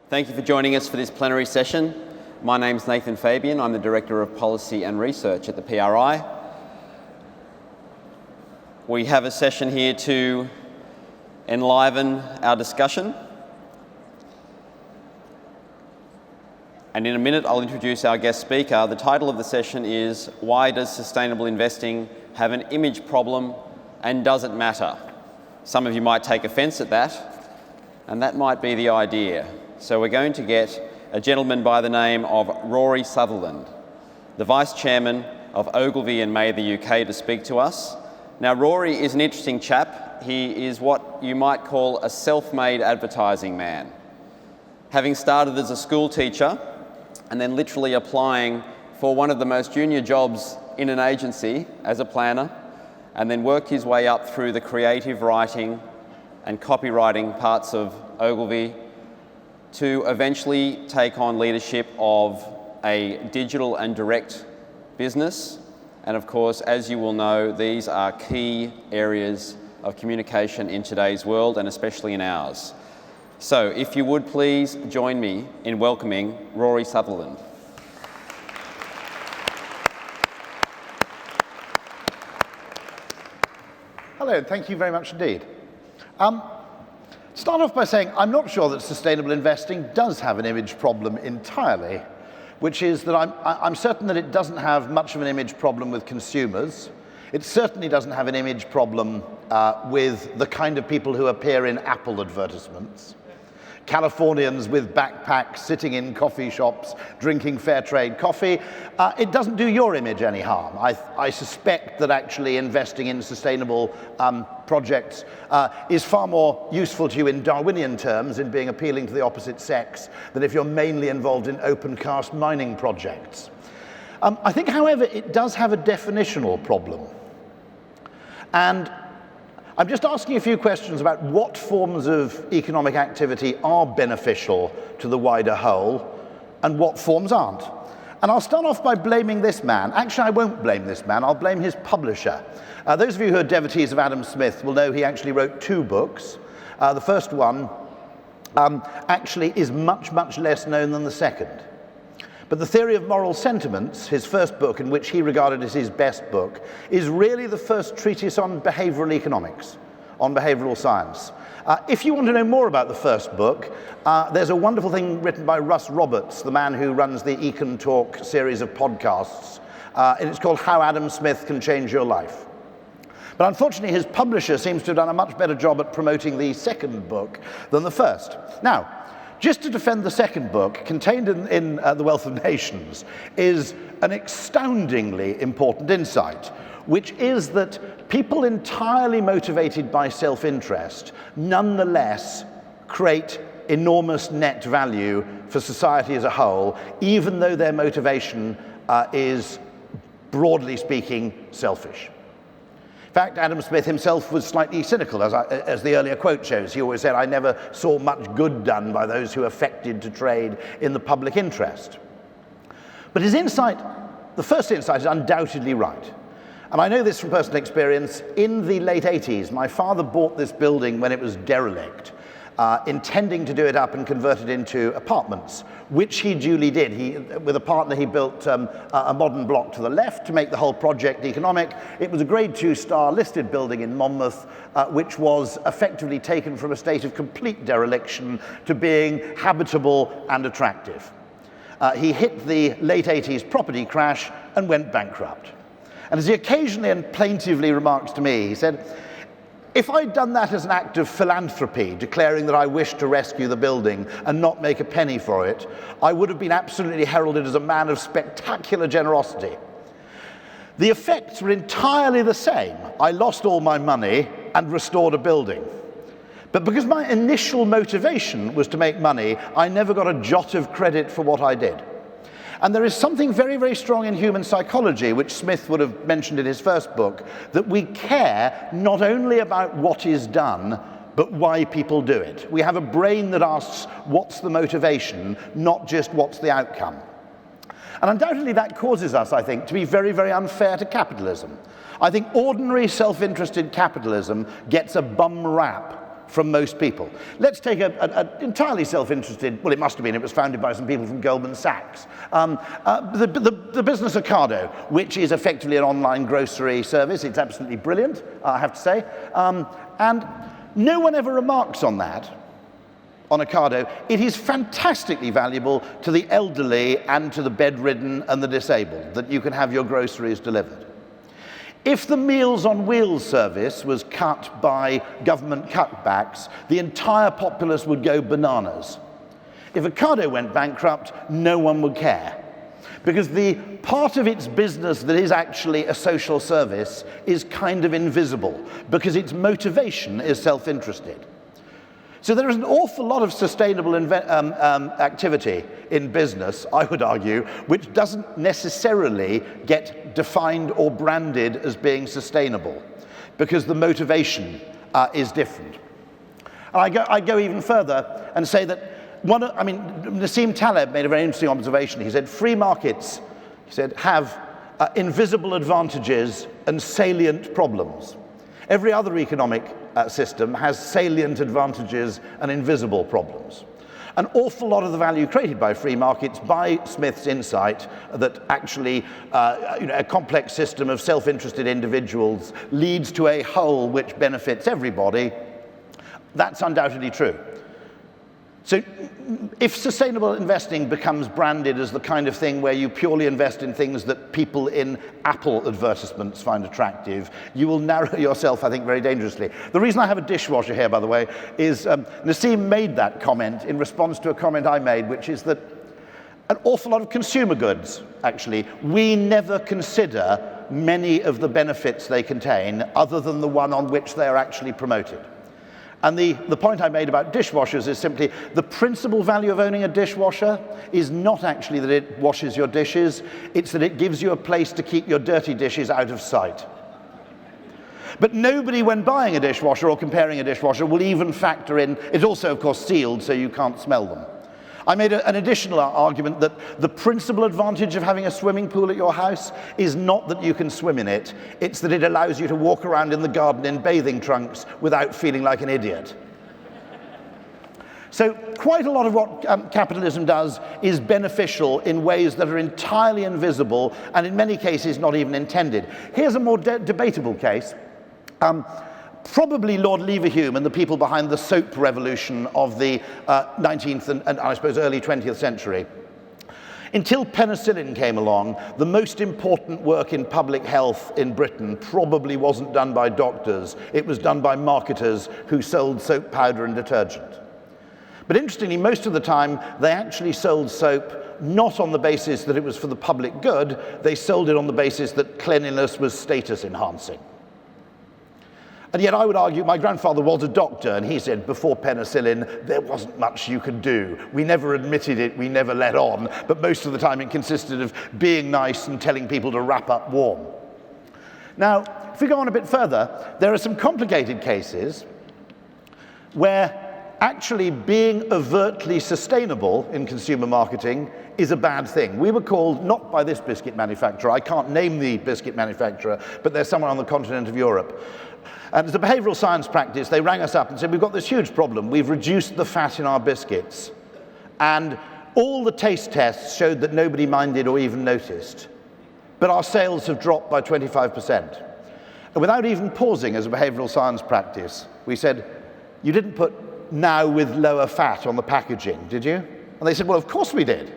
Thank you for joining us for this plenary session. My name's Nathan Fabian. I'm the Director of Policy and Research at the PRI. We have a session here to enliven our discussion. And in a minute, I'll introduce our guest speaker. The title of the session is, Why Does Sustainable Investing Have an Image Problem and Does It Matter? Some of you might take offence at that, and that might be the idea. So we're going to get a gentleman by the name of Rory Sutherland, the Vice Chairman of Ogilvy and May the UK, to speak to us. Now, Rory is an interesting chap. He is what you might call a self-made advertising man. Having started as a school teacher and then literally applying for one of the most junior jobs in an agency as a planner, and then worked his way up through the creative writing and copywriting parts of Ogilvy to eventually take on leadership of a digital and direct business. And of course, as you will know, these are key areas of communication in today's world and especially in ours. So if you would please join me in welcoming Rory Sutherland. Hello, thank you very much indeed. Start off by saying I'm not sure that sustainable investing does have an image problem entirely, which is that I'm certain that it doesn't have much of an image problem with consumers. It certainly doesn't have an image problem with the kind of people who appear in Apple advertisements. Californians with backpacks sitting in coffee shops drinking fair trade coffee. It doesn't do your image any harm. I suspect that actually investing in sustainable projects is far more useful to you in Darwinian terms, in being appealing to the opposite sex, than if you're mainly involved in open cast mining projects. I think, however, it does have a definitional problem. And I'm just asking a few questions about what forms of economic activity are beneficial to the wider whole and what forms aren't. And I'll start off by blaming this man. Actually, I won't blame this man. I'll blame his publisher. Those of you who are devotees of Adam Smith will know he actually wrote 2 books. The first one actually is much, much less known than the second. But The Theory of Moral Sentiments, his first book, in which he regarded as his best book, is really the first treatise on behavioral economics, on behavioral science. If you want to know more about the first book, there's a wonderful thing written by Russ Roberts, the man who runs the Econ Talk series of podcasts, and it's called How Adam Smith Can Change Your Life. But unfortunately, his publisher seems to have done a much better job at promoting the second book than the first. Now, just to defend the second book, contained in The Wealth of Nations, is an astoundingly important insight, which is that people entirely motivated by self-interest nonetheless create enormous net value for society as a whole, even though their motivation is, broadly speaking, selfish. In fact, Adam Smith himself was slightly cynical, as the earlier quote shows. He always said, I never saw much good done by those who affected to trade in the public interest. But his insight, the first insight, is undoubtedly right. And I know this from personal experience. In the late 80s, my father bought this building when it was derelict, intending to do it up and convert it into apartments, which he duly did. With a partner, he built a modern block to the left to make the whole project economic. It was a grade 2-star listed building in Monmouth, which was effectively taken from a state of complete dereliction to being habitable and attractive. He hit the late 80s property crash and went bankrupt. And as he occasionally and plaintively remarks to me, he said, if I'd done that as an act of philanthropy, declaring that I wished to rescue the building and not make a penny for it, I would have been absolutely heralded as a man of spectacular generosity. The effects were entirely the same. I lost all my money and restored a building. But because my initial motivation was to make money, I never got a jot of credit for what I did. And there is something very, very strong in human psychology, which Smith would have mentioned in his first book, that we care not only about what is done, but why people do it. We have a brain that asks, what's the motivation, not just what's the outcome. And undoubtedly that causes us, I think, to be very, very unfair to capitalism. I think ordinary self-interested capitalism gets a bum rap from most people. Let's take an entirely self-interested, well, it must have been, it was founded by some people from Goldman Sachs. The business Ocado, which is effectively an online grocery service. It's absolutely brilliant, I have to say. And no one ever remarks on that, on Ocado. It is fantastically valuable to the elderly and to the bedridden and the disabled, that you can have your groceries delivered. If the Meals on Wheels service was cut by government cutbacks, the entire populace would go bananas. If Ocado went bankrupt, no one would care, because the part of its business that is actually a social service is kind of invisible, because its motivation is self-interested. So there is an awful lot of sustainable activity in business, I would argue, which doesn't necessarily get defined or branded as being sustainable, because the motivation is different. And I go even further and say that Nassim Taleb made a very interesting observation. He said free markets, he said, have invisible advantages and salient problems. Every other economic system has salient advantages and invisible problems. An awful lot of the value created by free markets, by Smith's insight that actually a complex system of self-interested individuals leads to a whole which benefits everybody, that's undoubtedly true. So if sustainable investing becomes branded as the kind of thing where you purely invest in things that people in Apple advertisements find attractive, you will narrow yourself, I think, very dangerously. The reason I have a dishwasher here, by the way, is Nassim made that comment in response to a comment I made, which is that an awful lot of consumer goods, actually, we never consider many of the benefits they contain other than the one on which they are actually promoted. And the point I made about dishwashers is simply the principal value of owning a dishwasher is not actually that it washes your dishes, it's that it gives you a place to keep your dirty dishes out of sight. But nobody, when buying a dishwasher or comparing a dishwasher, will even factor in, it's also, of course, sealed so you can't smell them. I made an additional argument that the principal advantage of having a swimming pool at your house is not that you can swim in it, it's that it allows you to walk around in the garden in bathing trunks without feeling like an idiot. So quite a lot of what capitalism does is beneficial in ways that are entirely invisible and in many cases not even intended. Here's a more debatable case. Probably Lord Leverhulme and the people behind the soap revolution of the 19th and I suppose early 20th century. Until penicillin came along, the most important work in public health in Britain probably wasn't done by doctors, it was done by marketers who sold soap powder and detergent. But interestingly, most of the time they actually sold soap not on the basis that it was for the public good, they sold it on the basis that cleanliness was status enhancing. And yet I would argue, my grandfather was a doctor, and he said before penicillin, there wasn't much you could do. We never admitted it, we never let on, but most of the time it consisted of being nice and telling people to wrap up warm. Now, if we go on a bit further, there are some complicated cases where actually being overtly sustainable in consumer marketing is a bad thing. We were called, not by this biscuit manufacturer, I can't name the biscuit manufacturer, but there's someone on the continent of Europe. And as a behavioral science practice, they rang us up and said, we've got this huge problem. We've reduced the fat in our biscuits. And all the taste tests showed that nobody minded or even noticed. But our sales have dropped by 25%. And without even pausing as a behavioral science practice, we said, you didn't put now with lower fat on the packaging, did you? And they said, well, of course we did.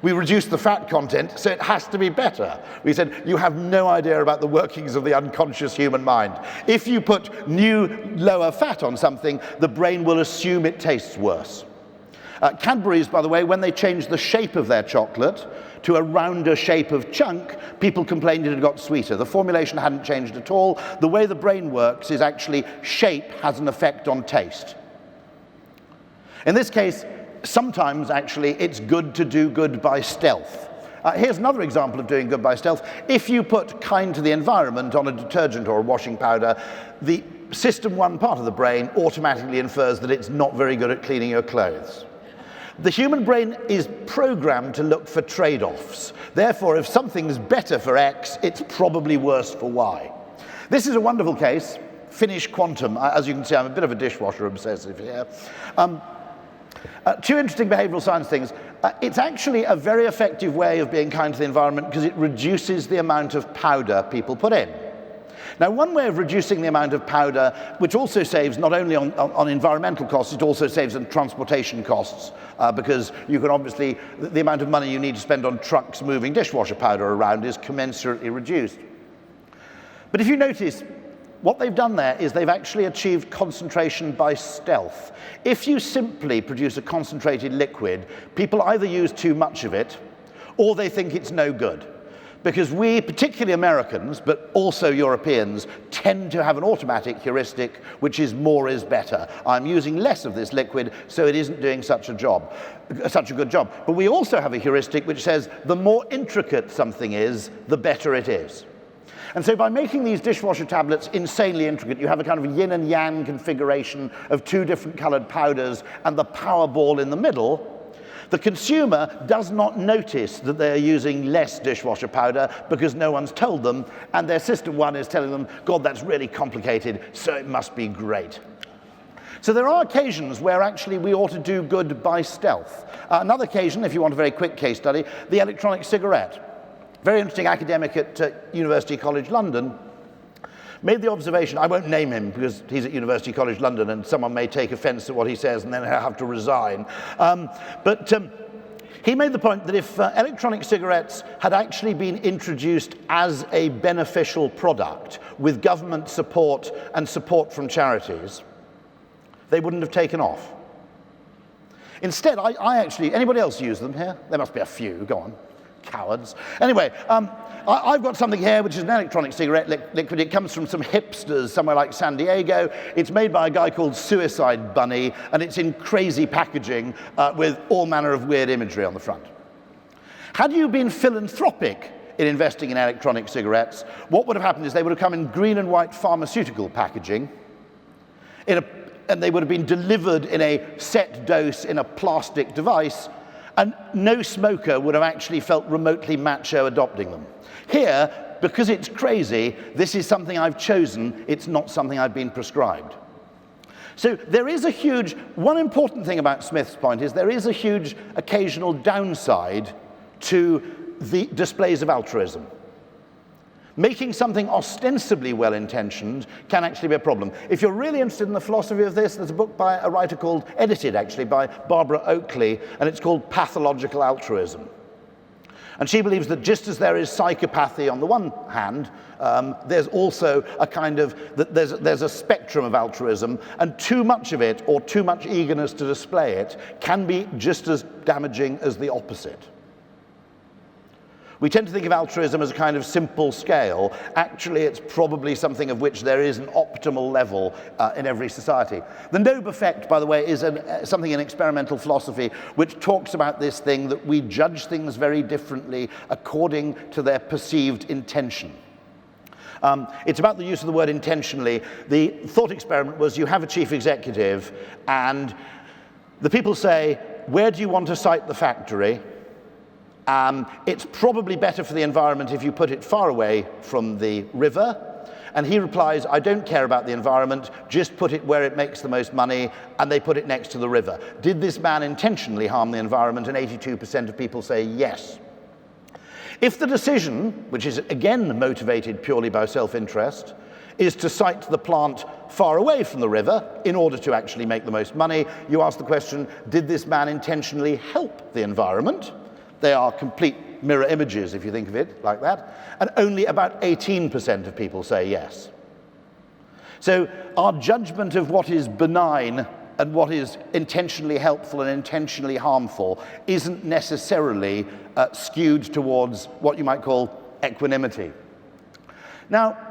We reduced the fat content, so it has to be better. We said, you have no idea about the workings of the unconscious human mind. If you put new, lower fat on something, the brain will assume it tastes worse. Cadbury's, by the way, when they changed the shape of their chocolate to a rounder shape of chunk, people complained it had got sweeter. The formulation hadn't changed at all. The way the brain works is actually shape has an effect on taste. In this case, sometimes, actually, it's good to do good by stealth. Here's another example of doing good by stealth. If you put kind to the environment on a detergent or a washing powder, the system 1 part of the brain automatically infers that it's not very good at cleaning your clothes. The human brain is programmed to look for trade-offs. Therefore, if something's better for X, it's probably worse for Y. This is a wonderful case Finnish Quantum. As you can see, I'm a bit of a dishwasher obsessive here. Two interesting behavioral science things. It's actually a very effective way of being kind to the environment because it reduces the amount of powder people put in. Now, one way of reducing the amount of powder, which also saves not only on environmental costs, it also saves on transportation costs, because you can obviously, the amount of money you need to spend on trucks moving dishwasher powder around is commensurately reduced. But if you notice, what they've done there is they've actually achieved concentration by stealth. If you simply produce a concentrated liquid, people either use too much of it, or they think it's no good. Because we, particularly Americans, but also Europeans, tend to have an automatic heuristic, which is more is better. I'm using less of this liquid, so it isn't doing such a good job. But we also have a heuristic which says the more intricate something is, the better it is. And so by making these dishwasher tablets insanely intricate, you have a kind of yin and yang configuration of two different colored powders and the power ball in the middle. The consumer does not notice that they're using less dishwasher powder because no one's told them, and their system one is telling them, God, that's really complicated, so it must be great. So there are occasions where actually we ought to do good by stealth. Another occasion, if you want a very quick case study, the electronic cigarette. Very interesting academic at University College London made the observation, I won't name him because he's at University College London and someone may take offense at what he says and then he'll have to resign. But he made the point that if electronic cigarettes had actually been introduced as a beneficial product with government support and support from charities, they wouldn't have taken off. Instead, I actually, anybody else use them here? There must be a few, go on. Cowards. Anyway, I've got something here which is an electronic cigarette liquid. It comes from some hipsters somewhere like San Diego. It's made by a guy called Suicide Bunny, and it's in crazy packaging with all manner of weird imagery on the front. Had you been philanthropic in investing in electronic cigarettes, what would have happened is they would have come in green and white pharmaceutical packaging, and they would have been delivered in a set dose in a plastic device, and no smoker would have actually felt remotely macho adopting them. Here, because it's crazy, this is something I've chosen, it's not something I've been prescribed. So there is a huge, one important thing about Smith's point is there is a huge occasional downside to the displays of altruism. Making something ostensibly well-intentioned can actually be a problem. If you're really interested in the philosophy of this, there's a book by a writer called, edited actually, by Barbara Oakley, and it's called Pathological Altruism. And she believes that just as there is psychopathy on the one hand, there's also a kind of, there's a spectrum of altruism, and too much of it, or too much eagerness to display it, can be just as damaging as the opposite. We tend to think of altruism as a kind of simple scale. Actually, it's probably something of which there is an optimal level in every society. The Nobe effect, by the way, is something in experimental philosophy which talks about this thing that we judge things very differently according to their perceived intention. It's about the use of the word intentionally. The thought experiment was you have a chief executive and the people say, where do you want to site the factory? It's probably better for the environment if you put it far away from the river. And he replies, I don't care about the environment, just put it where it makes the most money, and they put it next to the river. Did this man intentionally harm the environment? And 82% of people say yes. If the decision, which is again motivated purely by self-interest, is to site the plant far away from the river in order to actually make the most money, you ask the question, did this man intentionally help the environment? They are complete mirror images, if you think of it like that. And only about 18% of people say yes. So our judgment of what is benign and what is intentionally helpful and intentionally harmful isn't necessarily skewed towards what you might call equanimity. Now,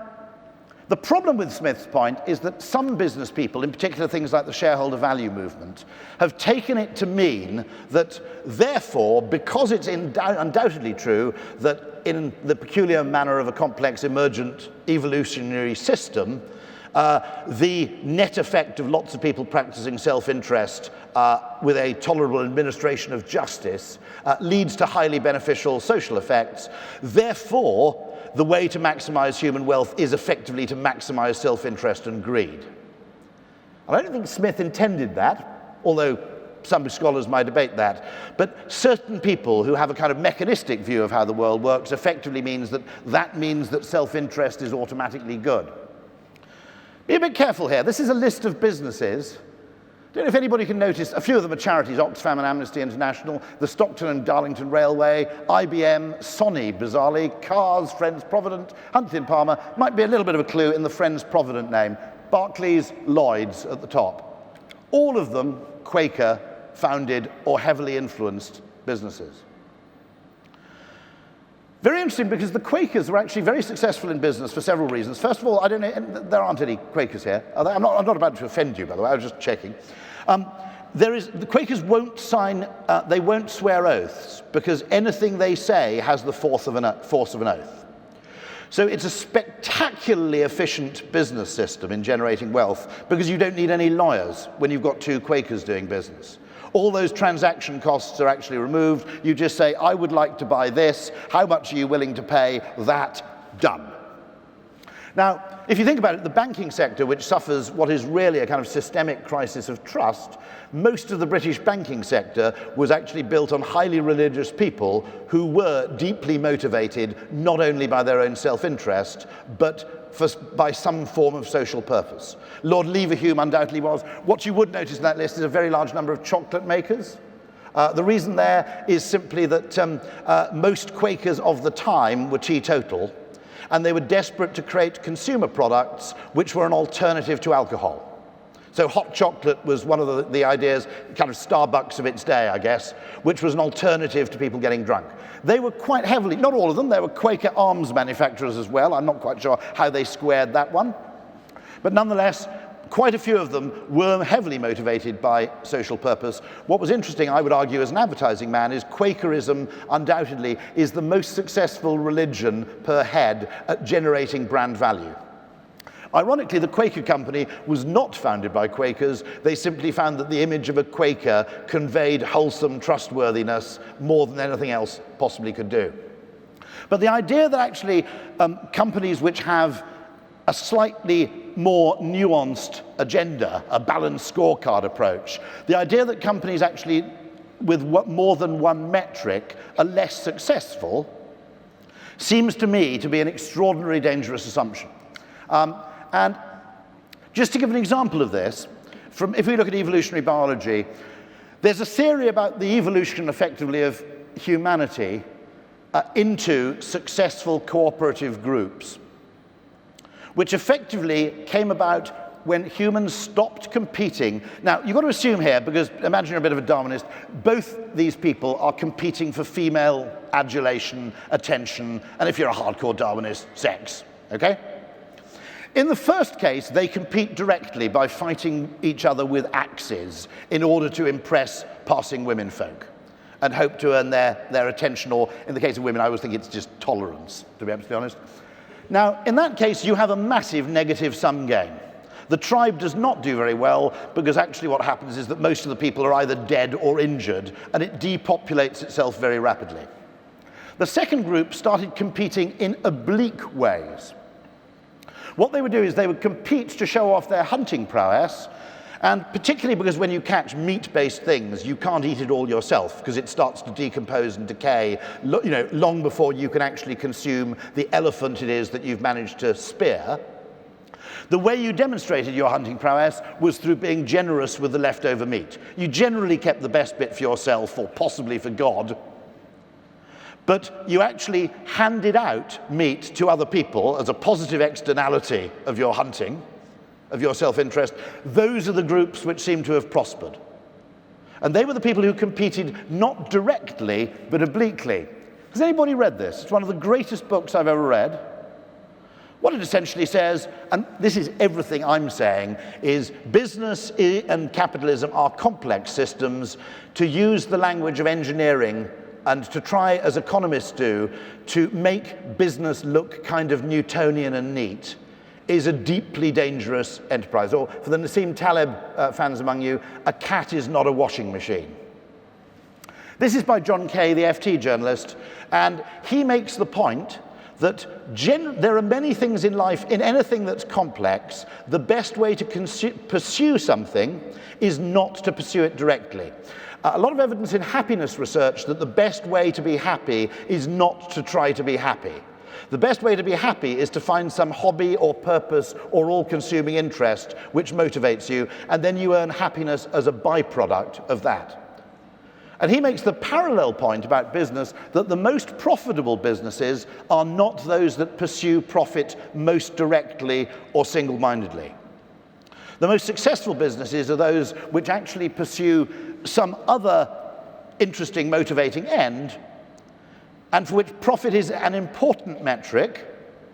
the problem with Smith's point is that some business people, in particular things like the shareholder value movement, have taken it to mean that therefore, because it's undoubtedly true that in the peculiar manner of a complex emergent evolutionary system, the net effect of lots of people practicing self-interest with a tolerable administration of justice leads to highly beneficial social effects. Therefore, the way to maximize human wealth is effectively to maximize self-interest and greed. I don't think Smith intended that, although some scholars might debate that. But certain people who have a kind of mechanistic view of how the world works effectively means that self-interest is automatically good. Be a bit careful here. This is a list of businesses. I don't know if anybody can notice, a few of them are charities, Oxfam and Amnesty International, the Stockton and Darlington Railway, IBM, Sony, bizarrely, Cars, Friends Provident, Huntley & Palmer, might be a little bit of a clue in the Friends Provident name, Barclays, Lloyds at the top. All of them Quaker founded or heavily influenced businesses. Very interesting, because the Quakers were actually very successful in business for several reasons. First of all, I don't know, there aren't any Quakers here. I'm not about to offend you, by the way, I was just checking. The Quakers won't sign, they won't swear oaths, because anything they say has the force of an oath. So it's a spectacularly efficient business system in generating wealth, because you don't need any lawyers when you've got two Quakers doing business. All those transaction costs are actually removed. You just say, I would like to buy this. How much are you willing to pay? That, done. Now, if you think about it, the banking sector, which suffers what is really a kind of systemic crisis of trust, most of the British banking sector was actually built on highly religious people who were deeply motivated not only by their own self-interest, but by some form of social purpose. Lord Leverhulme undoubtedly was. What you would notice in that list is a very large number of chocolate makers. The reason there is simply that most Quakers of the time were teetotal, and they were desperate to create consumer products which were an alternative to alcohol. So hot chocolate was one of the ideas, kind of Starbucks of its day, I guess, which was an alternative to people getting drunk. They were quite heavily, not all of them, there were Quaker arms manufacturers as well. I'm not quite sure how they squared that one. But nonetheless, quite a few of them were heavily motivated by social purpose. What was interesting, I would argue, as an advertising man, is Quakerism undoubtedly is the most successful religion per head at generating brand value. Ironically, the Quaker Company was not founded by Quakers. They simply found that the image of a Quaker conveyed wholesome trustworthiness more than anything else possibly could do. But the idea that actually companies which have a slightly more nuanced agenda, a balanced scorecard approach, the idea that companies actually with more than one metric are less successful seems to me to be an extraordinarily dangerous assumption. And just to give an example of this, if we look at evolutionary biology, there's a theory about the evolution, effectively, of humanity into successful cooperative groups, which effectively came about when humans stopped competing. Now, you've got to assume here, because imagine you're a bit of a Darwinist, both these people are competing for female adulation, attention, and if you're a hardcore Darwinist, sex, okay? In the first case, they compete directly by fighting each other with axes in order to impress passing womenfolk and hope to earn their attention, or in the case of women, I always think it's just tolerance, to be absolutely honest. Now, in that case, you have a massive negative sum game. The tribe does not do very well, because actually what happens is that most of the people are either dead or injured, and it depopulates itself very rapidly. The second group started competing in oblique ways. What they would do is they would compete to show off their hunting prowess, and particularly because when you catch meat-based things, you can't eat it all yourself, because it starts to decompose and decay, long before you can actually consume the elephant it is that you've managed to spear. The way you demonstrated your hunting prowess was through being generous with the leftover meat. You generally kept the best bit for yourself, or possibly for God, but you actually handed out meat to other people as a positive externality of your hunting, of your self-interest. Those are the groups which seem to have prospered. And they were the people who competed not directly, but obliquely. Has anybody read this? It's one of the greatest books I've ever read. What it essentially says, and this is everything I'm saying, is business and capitalism are complex systems. To use the language of engineering and to try, as economists do, to make business look kind of Newtonian and neat is a deeply dangerous enterprise. Or for the Nassim Taleb fans among you, a cat is not a washing machine. This is by John Kay, the FT journalist, and he makes the point that there are many things in life, in anything that's complex, the best way to pursue something is not to pursue it directly. A lot of evidence in happiness research that the best way to be happy is not to try to be happy. The best way to be happy is to find some hobby or purpose or all-consuming interest which motivates you, and then you earn happiness as a byproduct of that. And he makes the parallel point about business that the most profitable businesses are not those that pursue profit most directly or single-mindedly. The most successful businesses are those which actually pursue some other interesting, motivating end, and for which profit is an important metric,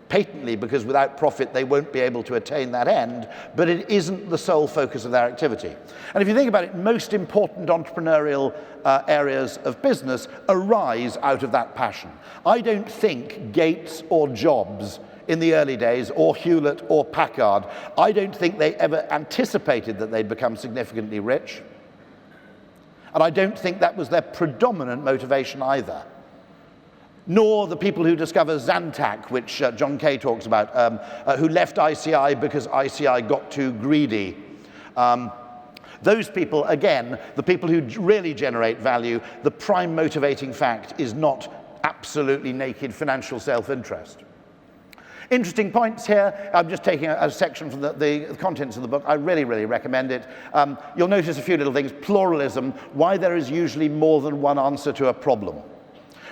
patently because without profit they won't be able to attain that end, but it isn't the sole focus of their activity. And if you think about it, most important entrepreneurial areas of business arise out of that passion. I don't think Gates or Jobs in the early days, or Hewlett or Packard, I don't think they ever anticipated that they'd become significantly rich. And I don't think that was their predominant motivation either. Nor the people who discover Zantac, which John Kay talks about, who left ICI because ICI got too greedy. Those people, again, the people who really generate value, the prime motivating fact is not absolutely naked financial self-interest. Interesting points here. I'm just taking a section from the contents of the book. I really, really recommend it. You'll notice a few little things. Pluralism, why there is usually more than one answer to a problem.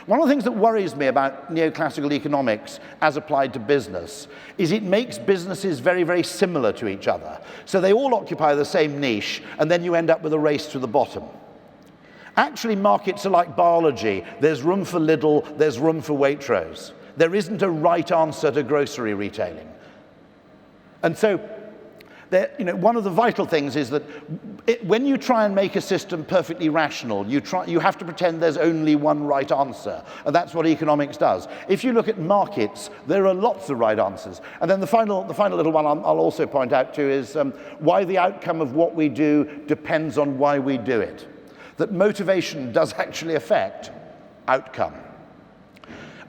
One of the things that worries me about neoclassical economics as applied to business is it makes businesses very, very similar to each other. So they all occupy the same niche, and then you end up with a race to the bottom. Actually, markets are like biology. There's room for Lidl, there's room for Waitrose. There isn't a right answer to grocery retailing. And so, one of the vital things is that when you try and make a system perfectly rational, you have to pretend there's only one right answer. And that's what economics does. If you look at markets, there are lots of right answers. And then the final little one I'll also point out to is why the outcome of what we do depends on why we do it. That motivation does actually affect outcome.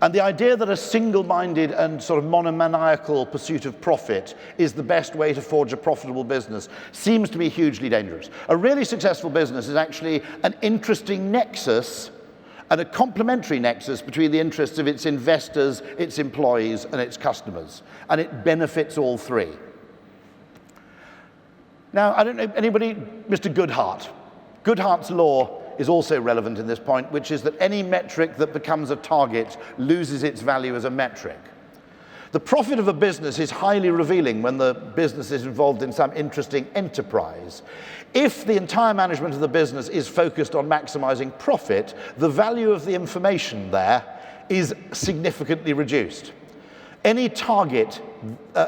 And the idea that a single-minded and sort of monomaniacal pursuit of profit is the best way to forge a profitable business seems to be hugely dangerous. A really successful business is actually an interesting nexus and a complementary nexus between the interests of its investors, its employees, and its customers. And it benefits all three. Now, I don't know, anybody? Mr. Goodhart. Goodhart's law is also relevant in this point, which is that any metric that becomes a target loses its value as a metric. The profit of a business is highly revealing when the business is involved in some interesting enterprise. If the entire management of the business is focused on maximizing profit, the value of the information there is significantly reduced. Any target,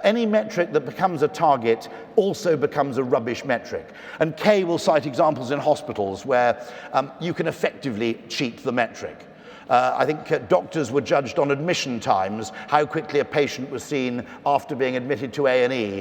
any metric that becomes a target also becomes a rubbish metric. And Kay will cite examples in hospitals where you can effectively cheat the metric. I think doctors were judged on admission times, how quickly a patient was seen after being admitted to A&E,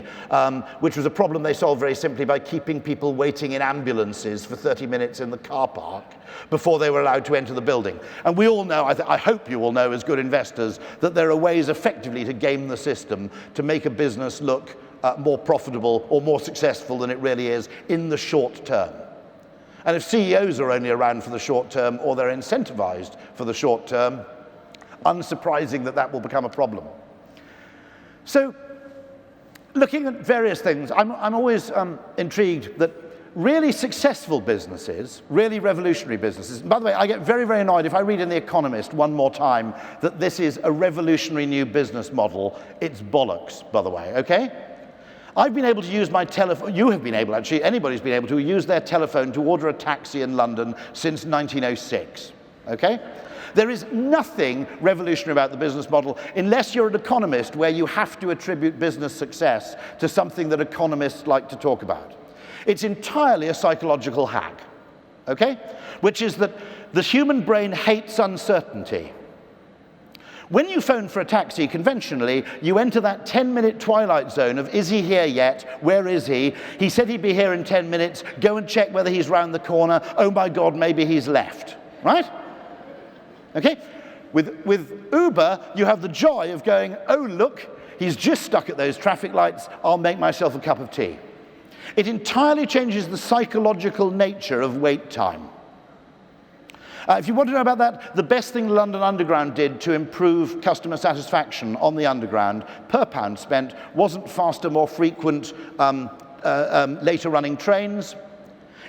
which was a problem they solved very simply by keeping people waiting in ambulances for 30 minutes in the car park before they were allowed to enter the building. And we all know, I hope you all know as good investors, that there are ways effectively to game the system to make a business look more profitable or more successful than it really is in the short term. And if CEOs are only around for the short term or they're incentivized for the short term, unsurprising that that will become a problem. So, looking at various things, I'm always intrigued that really successful businesses, really revolutionary businesses, and by the way, I get very, very annoyed if I read in The Economist one more time that this is a revolutionary new business model. It's bollocks, by the way, okay? I've been able to use my telephone, you have been able actually, anybody's been able to use their telephone to order a taxi in London since 1906, okay? There is nothing revolutionary about the business model unless you're an economist where you have to attribute business success to something that economists like to talk about. It's entirely a psychological hack, okay? Which is that the human brain hates uncertainty. When you phone for a taxi conventionally, you enter that 10-minute twilight zone of, is he here yet? Where is he? He said he'd be here in 10 minutes. Go and check whether he's round the corner. Oh my God, maybe he's left, right? Okay? With Uber, you have the joy of going, oh, look, he's just stuck at those traffic lights, I'll make myself a cup of tea. It entirely changes the psychological nature of wait time. If you want to know about that, the best thing the London Underground did to improve customer satisfaction on the Underground per pound spent wasn't faster, more frequent, later running trains.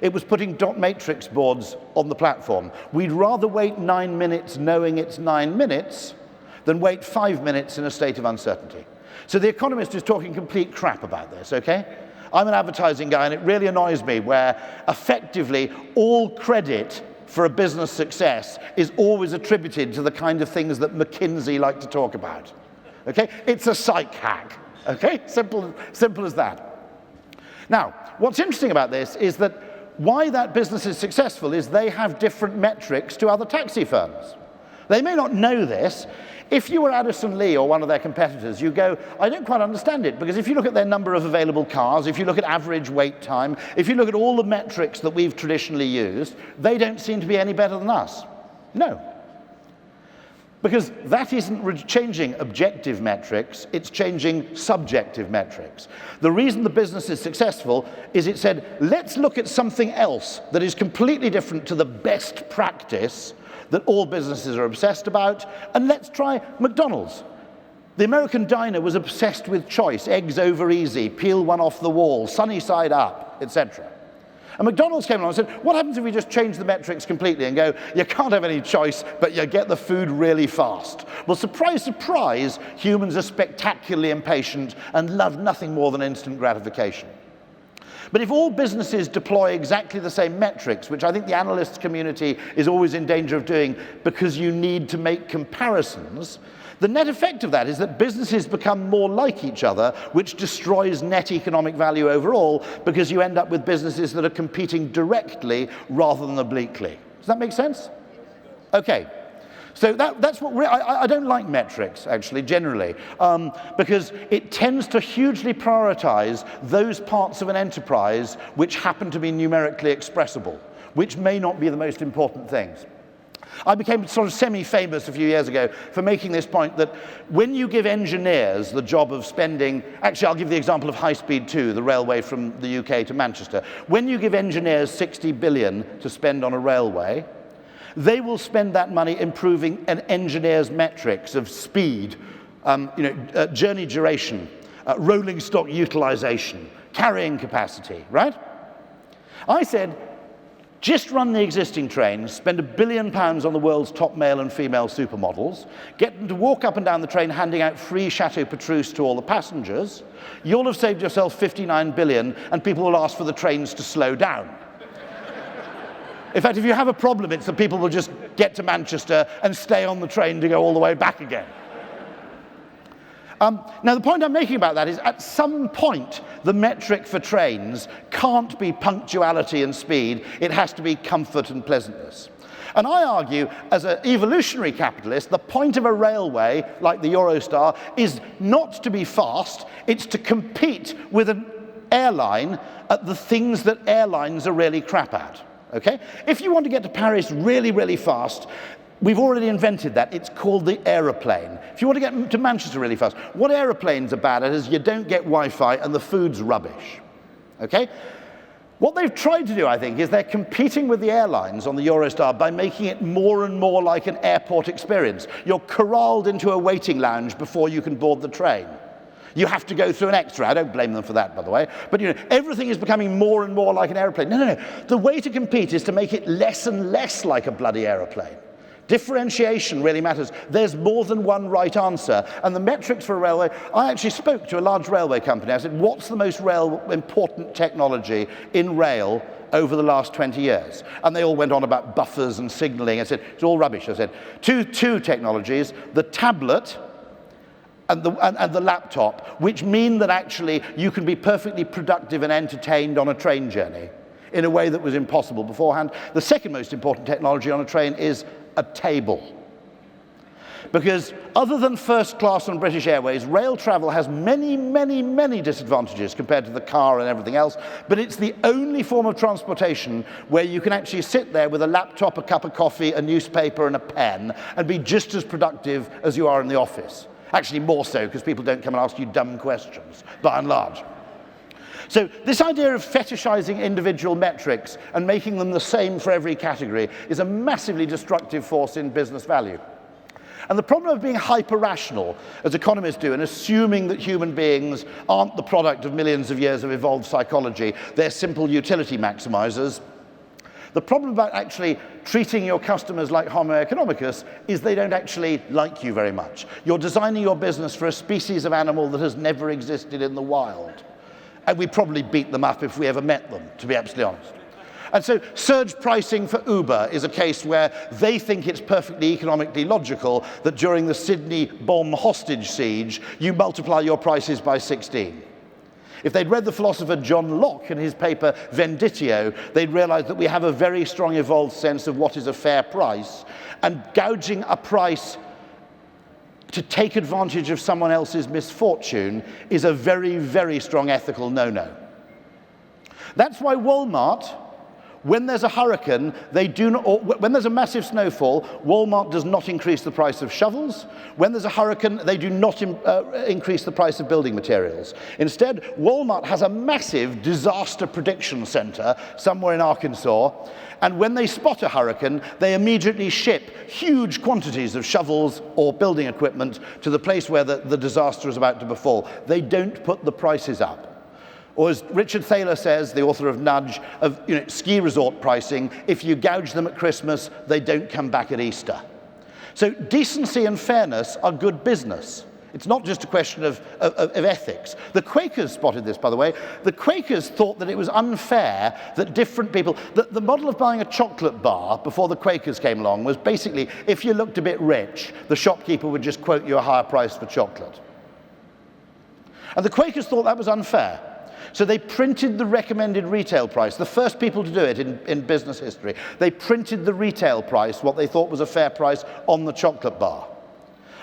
It was putting dot matrix boards on the platform. We'd rather wait 9 minutes knowing it's 9 minutes than wait 5 minutes in a state of uncertainty. So The Economist is talking complete crap about this, okay? I'm an advertising guy, and it really annoys me where effectively all credit for a business success is always attributed to the kind of things that McKinsey like to talk about, okay? It's a psych hack, okay? Simple as that. Now, what's interesting about this is that why that business is successful is they have different metrics to other taxi firms. They may not know this. If you were Addison Lee or one of their competitors, you go, I don't quite understand it, because if you look at their number of available cars, if you look at average wait time, if you look at all the metrics that we've traditionally used, they don't seem to be any better than us. No. Because that isn't changing objective metrics, it's changing subjective metrics. The reason the business is successful is it said, let's look at something else that is completely different to the best practice that all businesses are obsessed about, and let's try McDonald's. The American diner was obsessed with choice, eggs over easy, peel one off the wall, sunny side up, etc. And McDonald's came along and said, what happens if we just change the metrics completely and go, you can't have any choice, but you get the food really fast? Well, surprise, surprise, humans are spectacularly impatient and love nothing more than instant gratification. But if all businesses deploy exactly the same metrics, which I think the analysts community is always in danger of doing because you need to make comparisons, the net effect of that is that businesses become more like each other, which destroys net economic value overall, because you end up with businesses that are competing directly rather than obliquely. Does that make sense? Okay. So that's what I don't like metrics, actually, generally, because it tends to hugely prioritize those parts of an enterprise which happen to be numerically expressible, which may not be the most important things. I became sort of semi-famous a few years ago for making this point that when you give engineers the job of spending, actually I'll give the example of High Speed 2, the railway from the UK to Manchester. When you give engineers 60 billion to spend on a railway, they will spend that money improving an engineer's metrics of speed, journey duration, rolling stock utilization, carrying capacity, right? I said, just run the existing trains, spend £1 billion on the world's top male and female supermodels, get them to walk up and down the train handing out free Chateau Petrus to all the passengers, you'll have saved yourself 59 billion, and people will ask for the trains to slow down. In fact, if you have a problem, it's that people will just get to Manchester and stay on the train to go all the way back again. Now, the point I'm making about that is, at some point, the metric for trains can't be punctuality and speed. It has to be comfort and pleasantness. And I argue, as an evolutionary capitalist, the point of a railway, like the Eurostar, is not to be fast. It's to compete with an airline at the things that airlines are really crap at. Okay? If you want to get to Paris really, really fast, we've already invented that. It's called the aeroplane. If you want to get to Manchester really fast, what aeroplanes are bad at is you don't get Wi-Fi and the food's rubbish. Okay? What they've tried to do, I think, is they're competing with the airlines on the Eurostar by making it more and more like an airport experience. You're corralled into a waiting lounge before you can board the train. You have to go through an X-ray. I don't blame them for that, by the way. But everything is becoming more and more like an airplane. No. The way to compete is to make it less and less like a bloody airplane. Differentiation really matters. There's more than one right answer. And the metrics for a railway, I actually spoke to a large railway company. I said, what's the most important technology in rail over the last 20 years? And they all went on about buffers and signaling. I said, it's all rubbish. I said, two technologies, the tablet and the laptop, which mean that actually you can be perfectly productive and entertained on a train journey in a way that was impossible beforehand. The second most important technology on a train is a table. Because other than first class on British Airways, rail travel has many, many, many disadvantages compared to the car and everything else, but it's the only form of transportation where you can actually sit there with a laptop, a cup of coffee, a newspaper and a pen and be just as productive as you are in the office. Actually more so, because people don't come and ask you dumb questions, by and large. So this idea of fetishizing individual metrics and making them the same for every category is a massively destructive force in business value. And the problem of being hyper-rational, as economists do, and assuming that human beings aren't the product of millions of years of evolved psychology, they're simple utility maximizers. The problem about actually treating your customers like Homo economicus is they don't actually like you very much. You're designing your business for a species of animal that has never existed in the wild. And we'd probably beat them up if we ever met them, to be absolutely honest. And so surge pricing for Uber is a case where they think it's perfectly economically logical that during the Sydney bomb hostage siege, you multiply your prices by 16. If they'd read the philosopher John Locke in his paper Venditio, they'd realize that we have a very strong evolved sense of what is a fair price, and gouging a price to take advantage of someone else's misfortune is a very, very strong ethical no-no. That's why Walmart, when there's a hurricane, they do not, or when there's a massive snowfall, Walmart does not increase the price of shovels. When there's a hurricane, they do not increase the price of building materials. Instead, Walmart has a massive disaster prediction center somewhere in Arkansas, and when they spot a hurricane, they immediately ship huge quantities of shovels or building equipment to the place where the disaster is about to befall. They don't put the prices up. Or as Richard Thaler says, the author of Nudge, of ski resort pricing, if you gouge them at Christmas, they don't come back at Easter. So decency and fairness are good business. It's not just a question of ethics. The Quakers spotted this, by the way. The Quakers thought that it was unfair that different people... The model of buying a chocolate bar before the Quakers came along was basically, if you looked a bit rich, the shopkeeper would just quote you a higher price for chocolate. And the Quakers thought that was unfair. So they printed the recommended retail price, the first people to do it in business history. They printed the retail price, what they thought was a fair price, on the chocolate bar.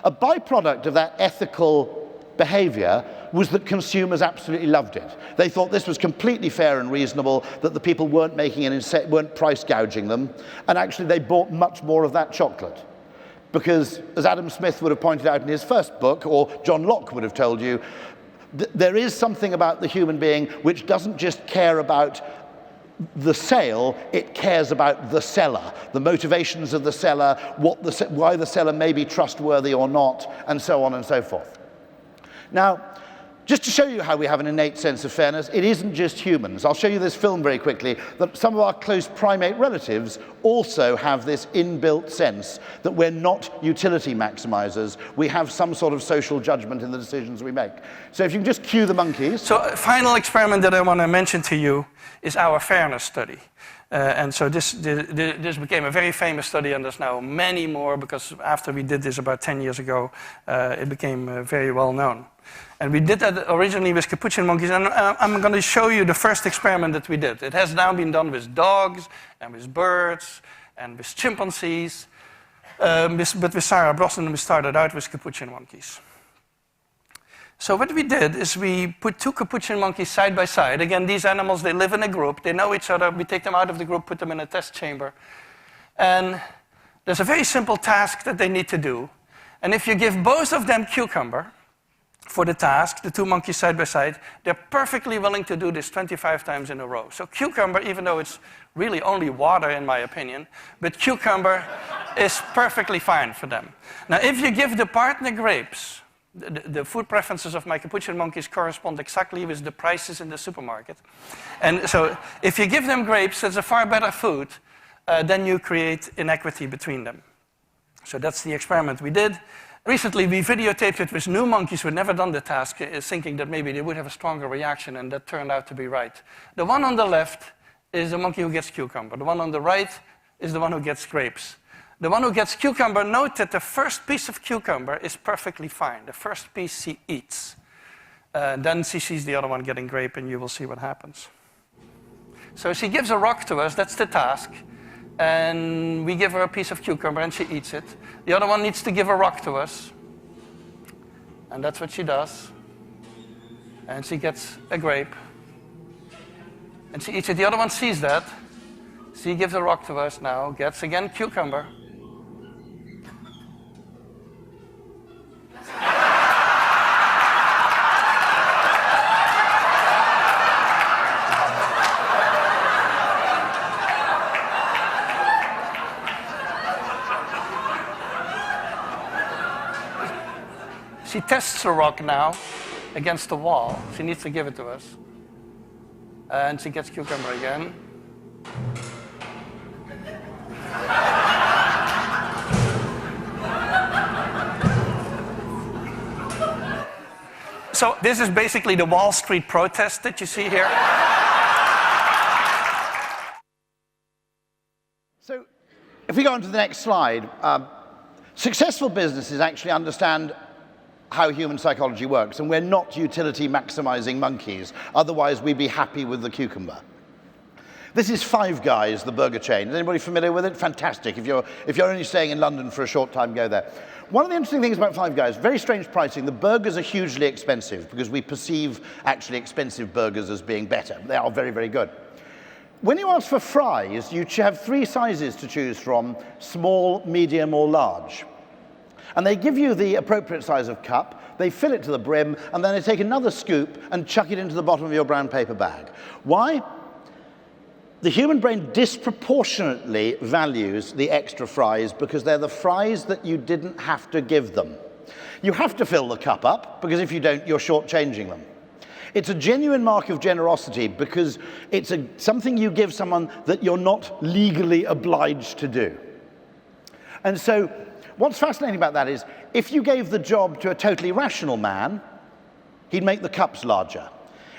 A byproduct of that ethical behavior was that consumers absolutely loved it. They thought this was completely fair and reasonable, that the people weren't weren't price gouging them, and actually they bought much more of that chocolate. Because, as Adam Smith would have pointed out in his first book, or John Locke would have told you, there is something about the human being which doesn't just care about the sale, it cares about the seller, the motivations of the seller, why the seller may be trustworthy or not, and so on and so forth. Now, just to show you how we have an innate sense of fairness, it isn't just humans. I'll show you this film very quickly, that some of our close primate relatives also have this inbuilt sense that we're not utility maximizers. We have some sort of social judgment in the decisions we make. So if you can just cue the monkeys. So a final experiment that I want to mention to you is our fairness study. And so this became a very famous study, and there's now many more, because after we did this about 10 years ago, it became very well known. And we did that originally with capuchin monkeys, and I'm going to show you the first experiment that we did. It has now been done with dogs, and with birds, and with chimpanzees, but with Sarah Brosnan we started out with capuchin monkeys. So what we did is we put two capuchin monkeys side by side. Again, these animals, they live in a group, they know each other. We take them out of the group, put them in a test chamber. And there's a very simple task that they need to do. And if you give both of them cucumber for the task, the two monkeys side by side, they're perfectly willing to do this 25 times in a row. So cucumber, even though it's really only water in my opinion, but cucumber is perfectly fine for them. Now, if you give the partner grapes, the food preferences of my capuchin monkeys correspond exactly with the prices in the supermarket. And so if you give them grapes, that's a far better food, then you create inequity between them. So that's the experiment we did. Recently, we videotaped it with new monkeys who had never done the task, thinking that maybe they would have a stronger reaction, and that turned out to be right. The one on the left is the monkey who gets cucumber. The one on the right is the one who gets grapes. The one who gets cucumber, note that the first piece of cucumber is perfectly fine. The first piece she eats. Then she sees the other one getting grape, and you will see what happens. So she gives a rock to us, that's the task. and we give her a piece of cucumber and she eats it. The other one needs to give a rock to us, and that's what she does. And she gets a grape, and she eats it. The other one sees that. She gives a rock to us now, gets again cucumber. She tests the rock now against the wall. She needs to give it to us. And she gets cucumber again. So this is basically the Wall Street protest that you see here. So if we go on to the next slide, successful businesses actually understand how human psychology works, and we're not utility maximizing monkeys. Otherwise, we'd be happy with the cucumber. This is Five Guys, the burger chain. Is anybody familiar with it? Fantastic. If you're only staying in London for a short time, go there. One of the interesting things about Five Guys, very strange pricing. The burgers are hugely expensive because we perceive actually expensive burgers as being better. They are very, very good. When you ask for fries, you have 3 sizes to choose from: small, medium, or large. And they give you the appropriate size of cup, they fill it to the brim, and then they take another scoop and chuck it into the bottom of your brown paper bag. Why? The human brain disproportionately values the extra fries because they're the fries that you didn't have to give them. You have to fill the cup up, because if you don't, you're shortchanging them. It's a genuine mark of generosity because it's something you give someone that you're not legally obliged to do. And so, what's fascinating about that is, if you gave the job to a totally rational man, he'd make the cups larger.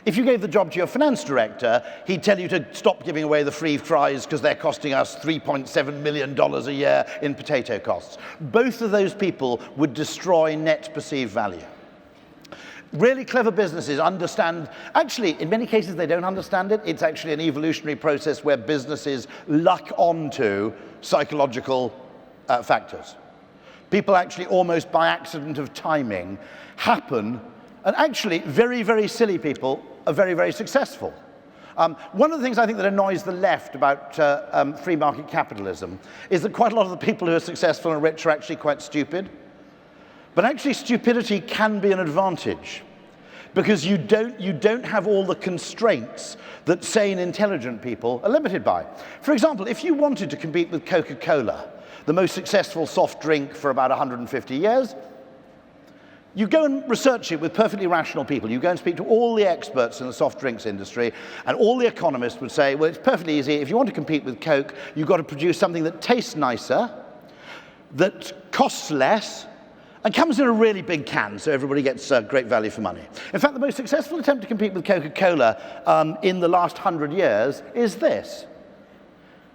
If you gave the job to your finance director, he'd tell you to stop giving away the free fries because they're costing us $3.7 million a year in potato costs. Both of those people would destroy net perceived value. Really clever businesses understand, actually, in many cases they don't understand it. It's actually an evolutionary process where businesses luck onto psychological factors. People actually, almost by accident of timing, happen, and actually very, very silly people are very, very successful. One of the things I think that annoys the left about free market capitalism is that quite a lot of the people who are successful and rich are actually quite stupid. But actually stupidity can be an advantage, because you don't have all the constraints that sane, intelligent people are limited by. For example, if you wanted to compete with Coca-Cola, the most successful soft drink for about 150 years, you go and research it with perfectly rational people. You go and speak to all the experts in the soft drinks industry, and all the economists would say, well, it's perfectly easy. If you want to compete with Coke, you've got to produce something that tastes nicer, that costs less, and comes in a really big can, so everybody gets great value for money. In fact, the most successful attempt to compete with Coca-Cola in the last 100 years is this.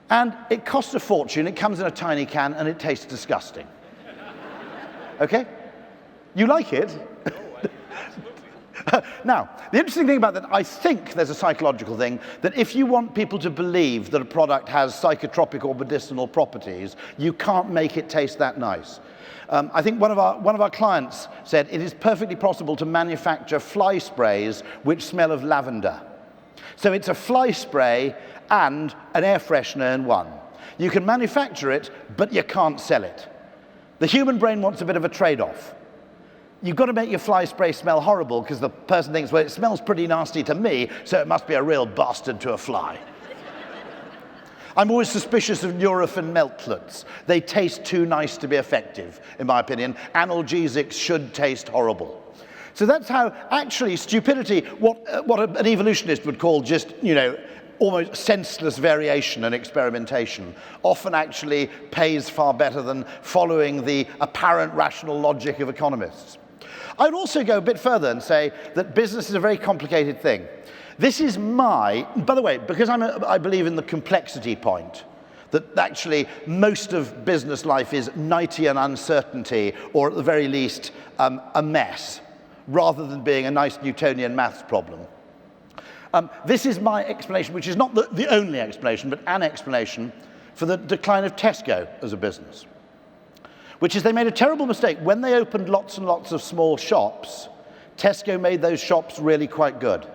And it costs a fortune, it comes in a tiny can, and it tastes disgusting. Okay? You like it? Now, the interesting thing about that, I think there's a psychological thing, that if you want people to believe that a product has psychotropic or medicinal properties, you can't make it taste that nice. I think one of our clients said it is perfectly possible to manufacture fly sprays which smell of lavender. So it's a fly spray and an air freshener in one. You can manufacture it, but you can't sell it. The human brain wants a bit of a trade-off. You've got to make your fly spray smell horrible because the person thinks, well, it smells pretty nasty to me, so it must be a real bastard to a fly. I'm always suspicious of Nurofen meltlets. They taste too nice to be effective, in my opinion. Analgesics should taste horrible. So that's how, actually, stupidity, what an evolutionist would call just, almost senseless variation and experimentation, often actually pays far better than following the apparent rational logic of economists. I would also go a bit further and say that business is a very complicated thing. This is by the way, because I believe in the complexity point, that actually most of business life is nighty and uncertainty, or at the very least, a mess, rather than being a nice Newtonian maths problem. This is my explanation, which is not the only explanation, but an explanation for the decline of Tesco as a business, which is they made a terrible mistake. When they opened lots and lots of small shops, Tesco made those shops really quite good.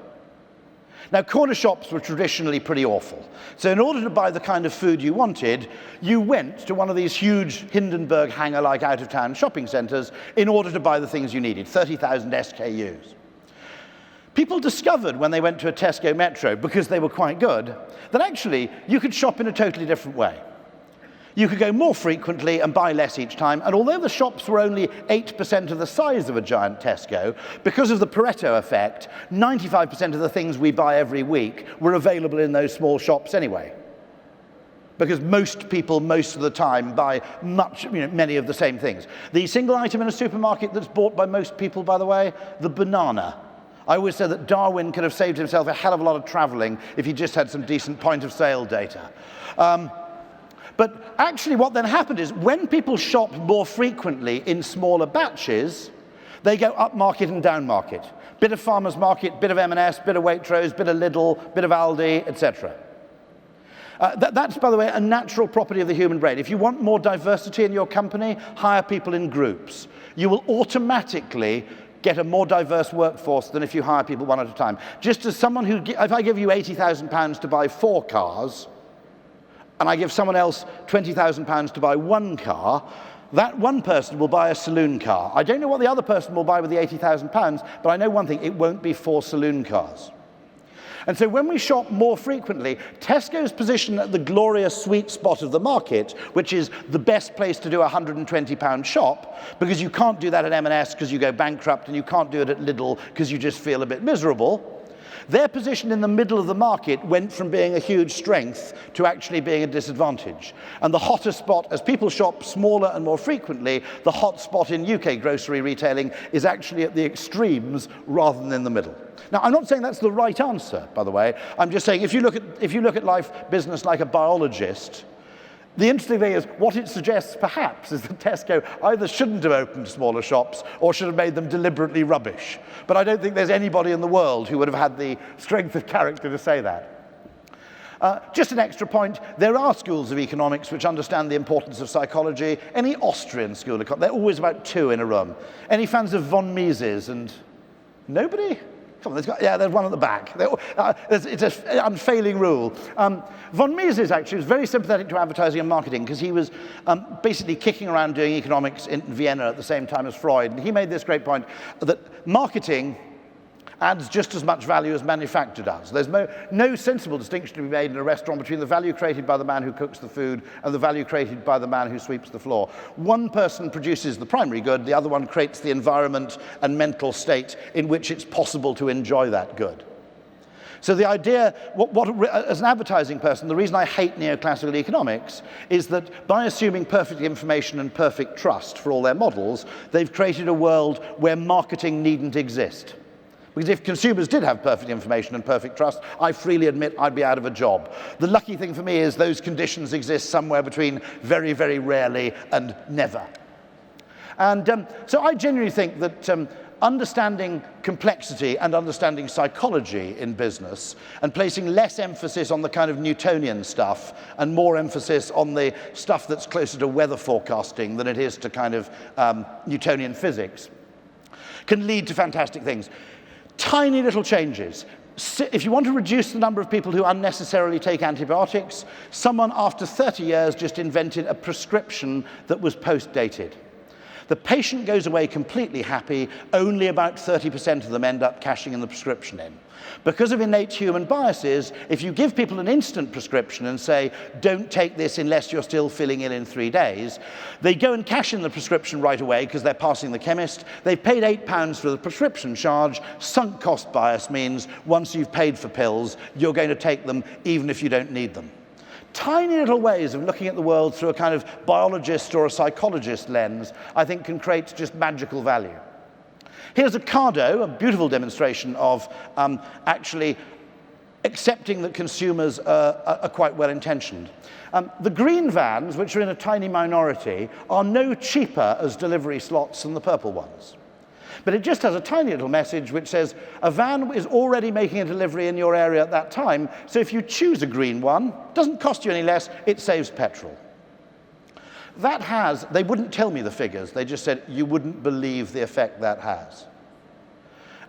Now, corner shops were traditionally pretty awful. So in order to buy the kind of food you wanted, you went to one of these huge Hindenburg hangar-like out-of-town shopping centers in order to buy the things you needed, 30,000 SKUs. People discovered when they went to a Tesco Metro, because they were quite good, that actually you could shop in a totally different way. You could go more frequently and buy less each time, and although the shops were only 8% of the size of a giant Tesco, because of the Pareto effect, 95% of the things we buy every week were available in those small shops anyway. Because most people, most of the time, buy many of the same things. The single item in a supermarket that's bought by most people, by the way, the banana. I always say that Darwin could have saved himself a hell of a lot of traveling if he just had some decent point-of-sale data. But actually what then happened is when people shop more frequently in smaller batches, they go up market and down market. Bit of farmer's market, bit of M&S, bit of Waitrose, bit of Lidl, bit of Aldi, etc. That's, by the way, a natural property of the human brain. If you want more diversity in your company, hire people in groups. You will automatically get a more diverse workforce than if you hire people one at a time. Just as someone who, if I give you £80,000 to buy 4 cars, and I give someone else £20,000 to buy 1 car, that one person will buy a saloon car. I don't know what the other person will buy with the £80,000, but I know one thing, it won't be 4 saloon cars. And so when we shop more frequently, Tesco's position at the glorious sweet spot of the market, which is the best place to do a £120 shop, because you can't do that at M&S because you go bankrupt, and you can't do it at Lidl because you just feel a bit miserable, their position in the middle of the market went from being a huge strength to actually being a disadvantage. And the hotter spot, as people shop smaller and more frequently, the hot spot in UK grocery retailing is actually at the extremes rather than in the middle. Now, I'm not saying that's the right answer, by the way. I'm just saying if you look at life business like a biologist, the interesting thing is what it suggests perhaps is that Tesco either shouldn't have opened smaller shops or should have made them deliberately rubbish. But I don't think there's anybody in the world who would have had the strength of character to say that. Just an extra point, there are schools of economics which understand the importance of psychology. Any Austrian school of economics, there are always about 2 in a room. Any fans of von Mises and nobody? Come on, there's one at the back. It's an unfailing rule. Von Mises actually was very sympathetic to advertising and marketing because he was basically kicking around doing economics in Vienna at the same time as Freud. And he made this great point that marketing adds just as much value as manufacture does. There's no sensible distinction to be made in a restaurant between the value created by the man who cooks the food and the value created by the man who sweeps the floor. One person produces the primary good, the other one creates the environment and mental state in which it's possible to enjoy that good. So the idea, as an advertising person, the reason I hate neoclassical economics is that by assuming perfect information and perfect trust for all their models, they've created a world where marketing needn't exist. Because if consumers did have perfect information and perfect trust, I freely admit I'd be out of a job. The lucky thing for me is those conditions exist somewhere between very, very rarely and never. And so I genuinely think that understanding complexity and understanding psychology in business and placing less emphasis on the kind of Newtonian stuff and more emphasis on the stuff that's closer to weather forecasting than it is to kind of Newtonian physics can lead to fantastic things. Tiny little changes. If you want to reduce the number of people who unnecessarily take antibiotics, someone after 30 years just invented a prescription that was post-dated. The patient goes away completely happy, only about 30% of them end up cashing in the prescription in. Because of innate human biases, if you give people an instant prescription and say, don't take this unless you're still feeling ill in 3 days, they go and cash in the prescription right away because they're passing the chemist. They've paid £8 for the prescription charge. Sunk cost bias means once you've paid for pills, you're going to take them even if you don't need them. Tiny little ways of looking at the world through a kind of biologist or a psychologist lens, I think, can create just magical value. Here's a Cardo, a beautiful demonstration of actually accepting that consumers are quite well-intentioned. The green vans, which are in a tiny minority, are no cheaper as delivery slots than the purple ones. But it just has a tiny little message which says, a van is already making a delivery in your area at that time, so if you choose a green one, it doesn't cost you any less, it saves petrol. That has, they wouldn't tell me the figures, they just said, you wouldn't believe the effect that has.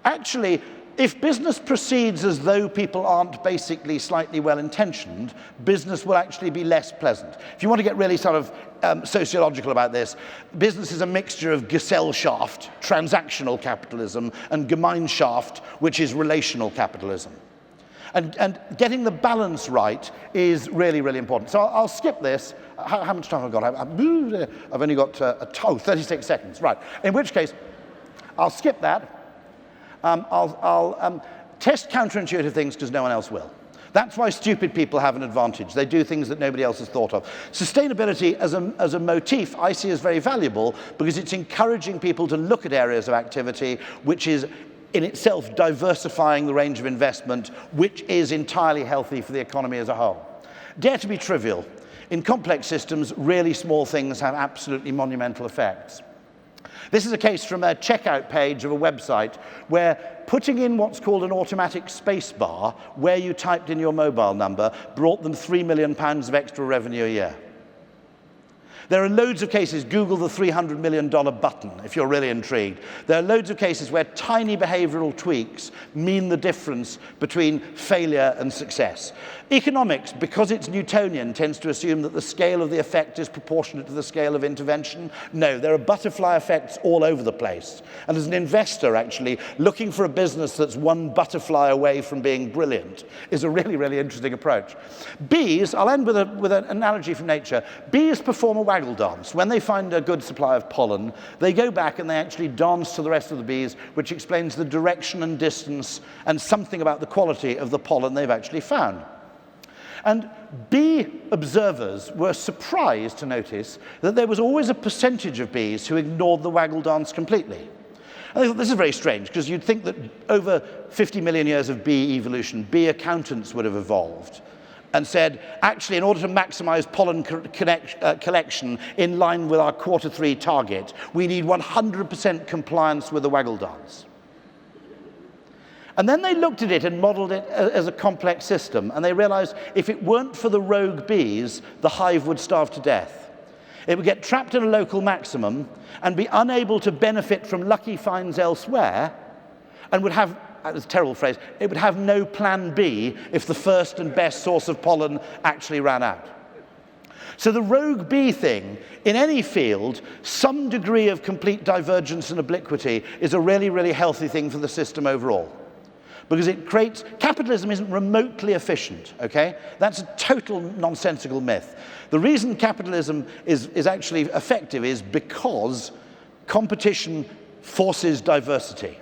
Actually, if business proceeds as though people aren't basically slightly well-intentioned, business will actually be less pleasant. If you want to get really sort of sociological about this, business is a mixture of Gesellschaft, transactional capitalism, and Gemeinschaft, which is relational capitalism. And getting the balance right is really, really important. So I'll skip this. How much time have I got? I've only got 36 seconds. Right. In which case, I'll skip that. I'll test counterintuitive things because no one else will. That's why stupid people have an advantage. They do things that nobody else has thought of. Sustainability as a motif I see as very valuable because it's encouraging people to look at areas of activity which is in itself diversifying the range of investment, which is entirely healthy for the economy as a whole. Dare to be trivial. In complex systems, really small things have absolutely monumental effects. This is a case from a checkout page of a website where putting in what's called an automatic space bar, where you typed in your mobile number, brought them £3 million of extra revenue a year. There are loads of cases, Google the $300 million button if you're really intrigued. There are loads of cases where tiny behavioral tweaks mean the difference between failure and success. Economics, because it's Newtonian, tends to assume that the scale of the effect is proportionate to the scale of intervention. No, there are butterfly effects all over the place. And as an investor, actually, looking for a business that's one butterfly away from being brilliant is a really, really interesting approach. Bees, I'll end with an analogy from nature. Bees perform a waggle dance. When they find a good supply of pollen, they go back and they actually dance to the rest of the bees, which explains the direction and distance and something about the quality of the pollen they've actually found. And bee observers were surprised to notice that there was always a percentage of bees who ignored the waggle dance completely. And they thought, this is very strange, because you'd think that over 50 million years of bee evolution, bee accountants would have evolved and said, actually, in order to maximize pollen collection in line with our Q3 target, we need 100% compliance with the waggle dance. And then they looked at it and modeled it as a complex system, and they realized if it weren't for the rogue bees, the hive would starve to death. It would get trapped in a local maximum and be unable to benefit from lucky finds elsewhere, and would have, that's a terrible phrase, it would have no plan B if the first and best source of pollen actually ran out. So the rogue bee thing, in any field, some degree of complete divergence and obliquity is a really, really healthy thing for the system overall. Because it creates, capitalism isn't remotely efficient, okay? That's a total nonsensical myth. The reason capitalism is actually effective is because competition forces diversity.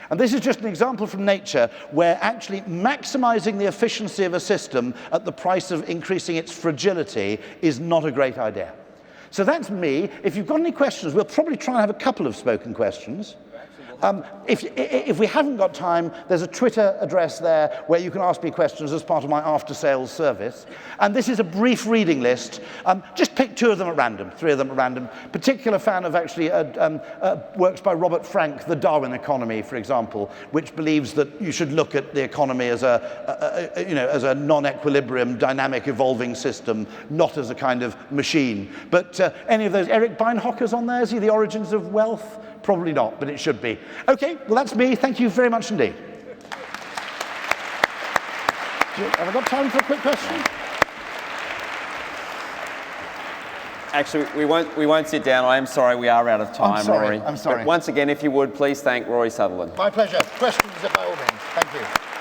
And this is just an example from nature where actually maximizing the efficiency of a system at the price of increasing its fragility is not a great idea. So that's me. If you've got any questions, we'll probably try and have a couple of spoken questions. If we haven't got time, there's a Twitter address there where you can ask me questions as part of my after-sales service. And this is a brief reading list. Just pick 2 of them at random, 3 of them at random. Particular fan of actually works by Robert Frank, The Darwin Economy, for example, which believes that you should look at the economy as a non-equilibrium, dynamic, evolving system, not as a kind of machine. But any of those, Eric Beinhocker's on there? Is he The Origins of Wealth? Probably not, but it should be. Okay, well, that's me. Thank you very much indeed. Have I got time for a quick question? Actually, we won't sit down. I am sorry, we are out of time, Rory. I'm sorry. But once again, if you would, please thank Rory Sutherland. My pleasure. Questions by all means. Thank you.